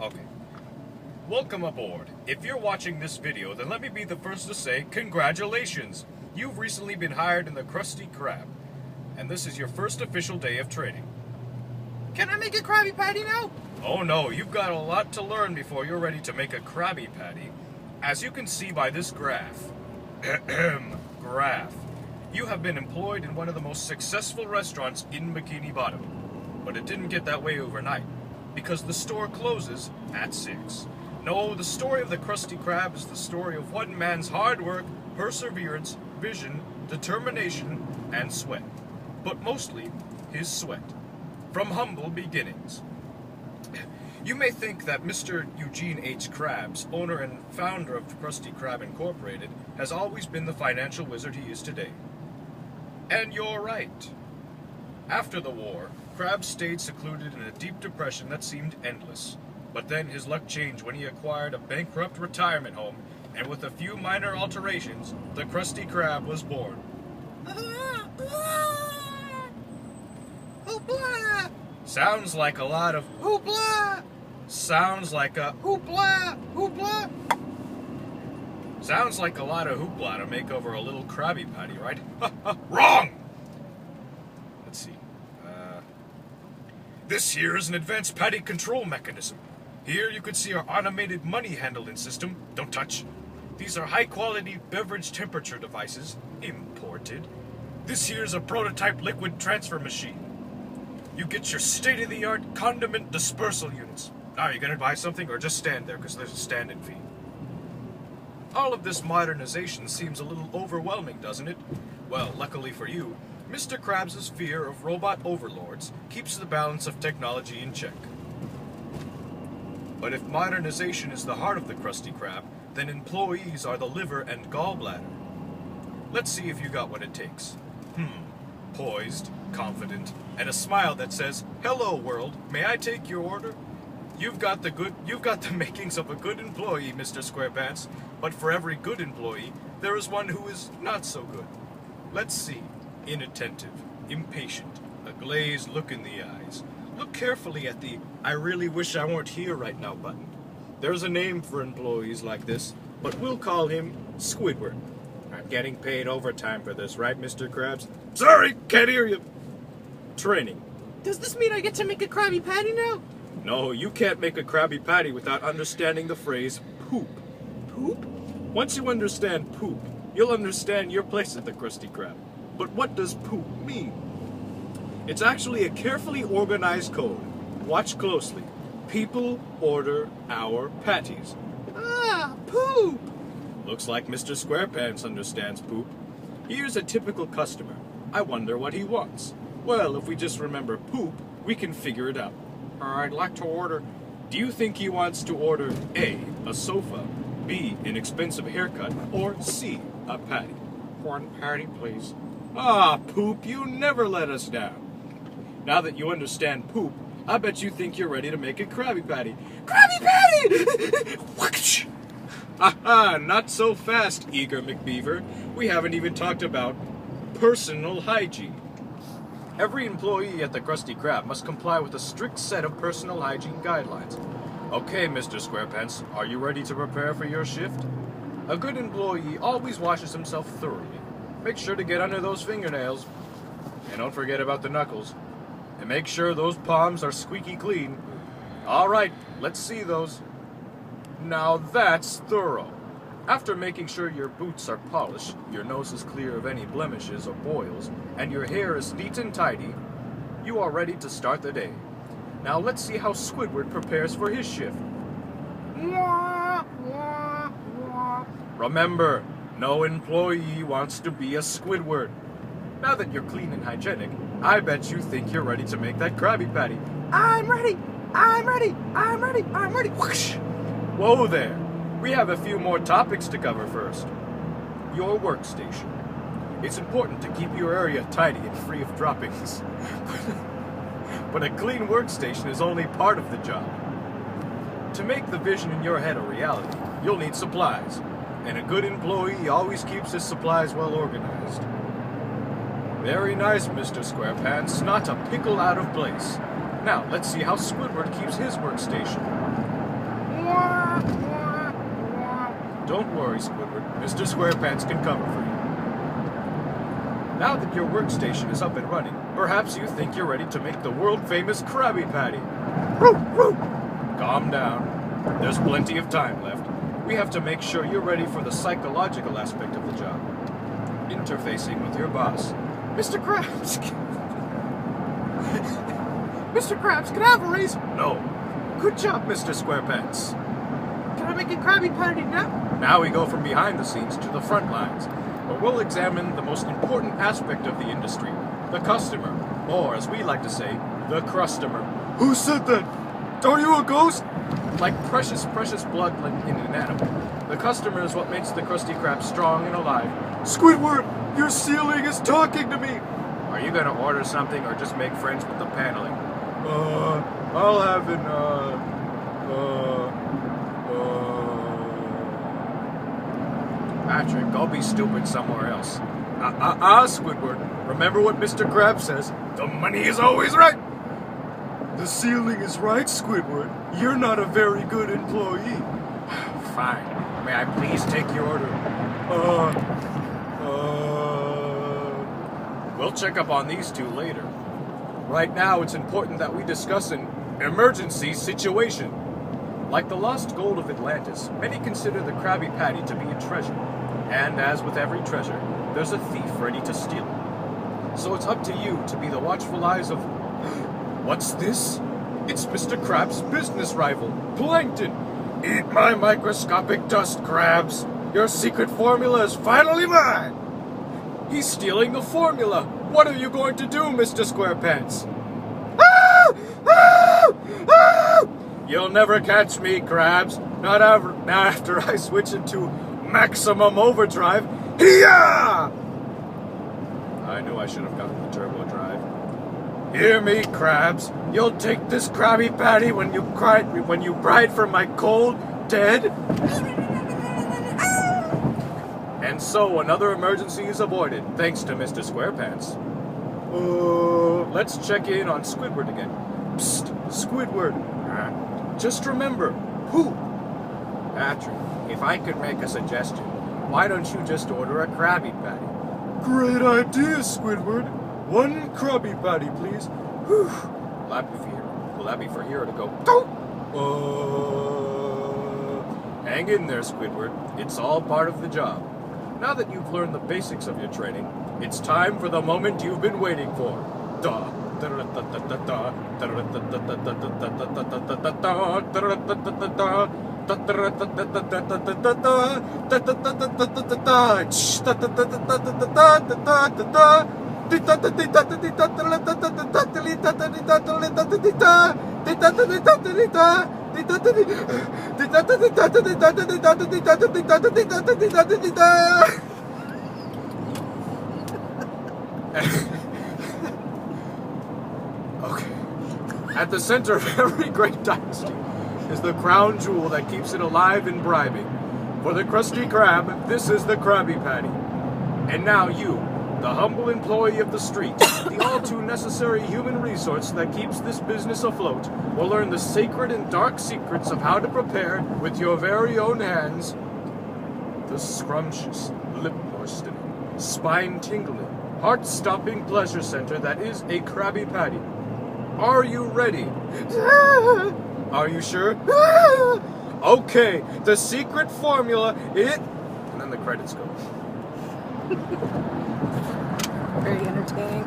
Okay. Welcome aboard. If you're watching this video, then let me be the first to say congratulations. You've recently been hired in the Krusty Krab, and this is your first official day of training. Can I make a Krabby Patty now? Oh no, you've got a lot to learn before you're ready to make a Krabby Patty. As you can see by this graph, you have been employed in one of the most successful restaurants in Bikini Bottom. But it didn't get that way overnight, because the store closes at 6. No, the story of the Krusty Krab is the story of one man's hard work, perseverance, vision, determination, and sweat. But mostly, his sweat. From humble beginnings. You may think that Mr. Eugene H. Krabs, owner and founder of Krusty Krab Incorporated, has always been the financial wizard he is today. And you're right. After the war, Krabs stayed secluded in a deep depression that seemed endless. But then his luck changed when he acquired a bankrupt retirement home, and with a few minor alterations, the Krusty Krab was born. Hoopla! Sounds like a lot of Hoopla! Sounds like a Hoopla! Hoopla! Sounds like a lot of hoopla to make over a little Krabby Patty, right? Wrong! Let's see. This here is an advanced patty control mechanism. Here you can see our automated money handling system. Don't touch. These are high-quality beverage temperature devices, imported. This here is a prototype liquid transfer machine. You get your state-of-the-art condiment dispersal units. Now, you gonna buy something or just stand there because there's a stand-in fee? All of this modernization seems a little overwhelming, doesn't it? Well, luckily for you, Mr. Krabs' fear of robot overlords keeps the balance of technology in check. But if modernization is the heart of the Krusty Krab, then employees are the liver and gallbladder. Let's see if you got what it takes. Poised, confident, and a smile that says, "Hello, world, may I take your order?" You've got the makings of a good employee, Mr. Squarepants, but for every good employee, there is one who is not so good. Let's see. Inattentive, impatient, a glazed look in the eyes. Look carefully at the "I really wish I weren't here right now" button. There's a name for employees like this, but we'll call him Squidward. I'm getting paid overtime for this, right, Mr. Krabs? Sorry, can't hear you. Training. Does this mean I get to make a Krabby Patty now? No, you can't make a Krabby Patty without understanding the phrase poop. Poop? Once you understand poop, you'll understand your place at the Krusty Krab. But what does poop mean? It's actually a carefully organized code. Watch closely. People order our patties. Ah, poop! Looks like Mr. Squarepants understands poop. Here's a typical customer. I wonder what he wants. Well, if we just remember poop, we can figure it out. I'd like to order. Do you think he wants to order A, a sofa, B, an expensive haircut, or C, a patty? One patty, please. Ah, poop, you never let us down. Now that you understand poop, I bet you think you're ready to make a Krabby Patty. Krabby Patty! Haha, not so fast, eager McBeaver. We haven't even talked about personal hygiene. Every employee at the Krusty Krab must comply with a strict set of personal hygiene guidelines. Okay, Mr. Squarepants, are you ready to prepare for your shift? A good employee always washes himself thoroughly. Make sure to get under those fingernails. And don't forget about the knuckles. And make sure those palms are squeaky clean. All right, let's see those. Now that's thorough. After making sure your boots are polished, your nose is clear of any blemishes or boils, and your hair is neat and tidy, you are ready to start the day. Now let's see how Squidward prepares for his shift. Remember, no employee wants to be a Squidward. Now that you're clean and hygienic, I bet you think you're ready to make that Krabby Patty. I'm ready! I'm ready! I'm ready! I'm ready! Whoosh! Whoa there! We have a few more topics to cover first. Your workstation. It's important to keep your area tidy and free of droppings. But a clean workstation is only part of the job. To make the vision in your head a reality, you'll need supplies. And a good employee always keeps his supplies well organized. Very nice, Mr. Squarepants. Not a pickle out of place. Now, let's see how Squidward keeps his workstation. Don't worry, Squidward. Mr. Squarepants can cover for you. Now that your workstation is up and running, perhaps you think you're ready to make the world-famous Krabby Patty. Calm down. There's plenty of time left. We have to make sure you're ready for the psychological aspect of the job. Interfacing with your boss. Mr. Krabs. Mr. Krabs, can I have a raise? No. Good job, Mr. Squarepants. Can I make a Krabby Patty now? Now we go from behind the scenes to the front lines, where we'll examine the most important aspect of the industry, the customer, or as we like to say, the crustomer. Who said that? Are you a ghost? Like precious, precious blood in an animal, the customer is what makes the Krusty Krab strong and alive. Squidward, your ceiling is talking to me. Are you gonna order something or just make friends with the paneling? I'll have an, Patrick, go be stupid somewhere else. Squidward. Remember what Mr. Krabs says. The money is always right. The ceiling is right, Squidward. You're not a very good employee. Fine. May I please take your order? We'll check up on these two later. Right now, it's important that we discuss an emergency situation. Like the lost gold of Atlantis, many consider the Krabby Patty to be a treasure. And as with every treasure, there's a thief ready to steal it. So it's up to you to be the watchful eyes of... What's this? It's Mr. Krabs' business rival, Plankton. Eat my microscopic dust, Krabs. Your secret formula is finally mine. He's stealing the formula. What are you going to do, Mr. Squarepants? You'll never catch me, Krabs. Not after I switch into maximum overdrive. Hiya! I knew I should have gotten the turbo drive. Hear me, Krabs. You'll take this Krabby Patty when you bride for my cold, dead. And so another emergency is avoided, thanks to Mr. Squarepants. Let's check in on Squidward again. Psst, Squidward. Just remember, who? Patrick, if I could make a suggestion, why don't you just order a Krabby Patty? Great idea, Squidward. One Krabby Patty, please. Whew. Will that be for Hero to go? Hang in there, Squidward. It's all part of the job. Now that you've learned the basics of your training, it's time for the moment you've been waiting for. Okay. At the center of every great dynasty is the crown jewel that keeps it alive and bribing. For the Krusty Krab, this is the Krabby Patty. And now you, the humble employee of the street, the all-too-necessary human resource that keeps this business afloat, will learn the sacred and dark secrets of how to prepare, with your very own hands, the scrumptious, lip-bursting, spine-tingling, heart-stopping pleasure center that is a Krabby Patty. Are you ready? Are you sure? Okay, the secret formula, And then the credits go. Very entertaining.